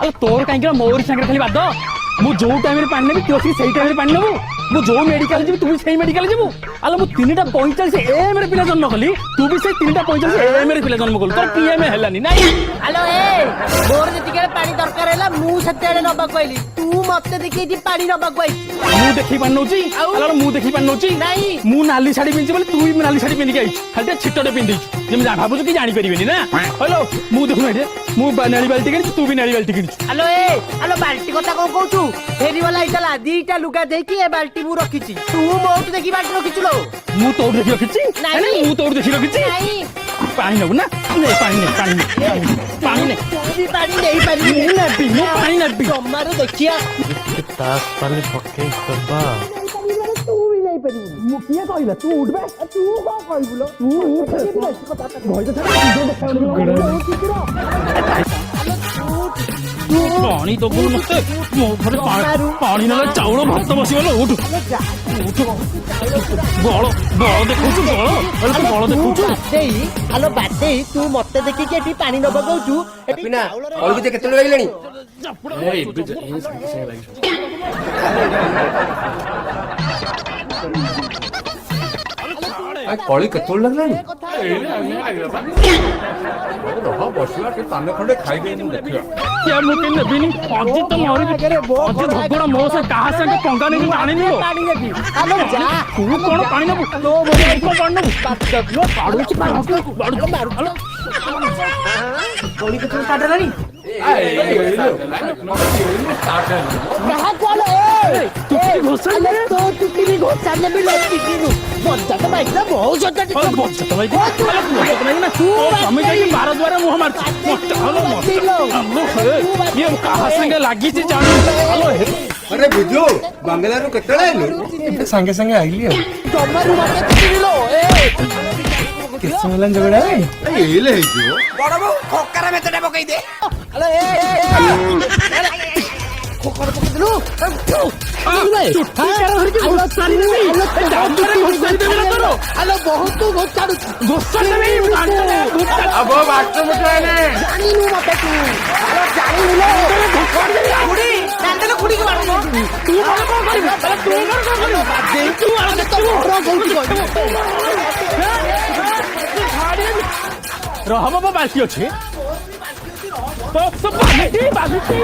अरे तोर कहीं मोर सागर खाली बाद मु जो टाइम पानी नेबी तू से टाइम पानी नेबू मु जो मेडिकल जी तू से मेडिकल जीवु अल मु 3:45 एम रे पिला जन्म कली तू भी से 3:45 एम रे पिला जन्म कलु तोर पीएम हेलानी नाही हेलो ए मोर जतिके पानी दरकार हैला मु सतेडे नबा कहली तू मते देखि जी पानी नबा कहली मु देखि पानी नउची अल मु देखि पानी नउची नहीं मु नाली साड़ी पिंची बोले तू भी नाली साड़ी पिंदी आई खाली छिटटे पिंदी जेम जा भाबु कि जानि परिबेनी ना हेलो मु देखु एठे मु नाली बाल्टी किनी तू भी नाली बाल्टी किनी हेलो ए हेलो बाल्टी कथा कोन कहू फेरी वाला इतला दीटा लुगा देकी ए बाल्टी मु रखिची तू मोट देखि बाल्टी रखिछु लो मु तो देखि रखिची नहीं मु तो देखि रखिची नहीं पानी नबु ना नहीं पानी नहीं तू भी पानी नहीं पानी ना पी मु पानी ना पी तमारो देखिया तास पानी पके करबा तू भी नहीं पानी मु किया कहला तू उठ बे तू को कहबुलो तू भय तो पानी तो बोल मत मो घरे पानी ना चाउल भात बसी गलो उठ बड़ देखु बड़ देखु देई हेलो बाटे तू मते देखि के एठी पानी नबा कहू एठी ना और भी केते लागलानी ए बे संगे संगे लागि कली केते लागलानी रहा बसला के ताने खंडे खाई गई नहीं देखिया क्या मुके नबीनी आज तो मोरी आज झगड़ा मो से कहां से के पंगा नहीं पानी नहीं पानी नेबी हेलो जा तू कौन पानी ना लो बोले को पानी ना पाड़ू ci पाड़ू को मारू हेलो कोनी के काट रही कहां कोलो ए तू घोषण ले तो तू भी घोषण ले मिलो टिकिनु मजा तो भाई ना बहुत ज्यादा बच्चा तो भाई तो नहीं ना तू हमें जाके 12 द्वारा मुंह मार ये कहां से लागी छी जानो हेलो अरे बिजू बंगलारू केते आइलो संगे संगे आइली तमारू मते टिकिलो ए किस मिलन झगड़ा है ए ले जो बड़ बो खोकर में तेरे पकई दे हेलो ए खोकर पकई दलु चुट्टी कर हर के बहुत सारी नहीं जाम करे घोषण दे ना करो हेलो बहुत तू घोषण नहीं अब बात में ने जानी नु मते तू हेलो जानी नु खुड़ी कांदे खुड़ी के मारो तू कौन कर तू कर तू आले तो बड़ा गलती रह बाबा बाल्टी अच्छे तो सब बाल्टी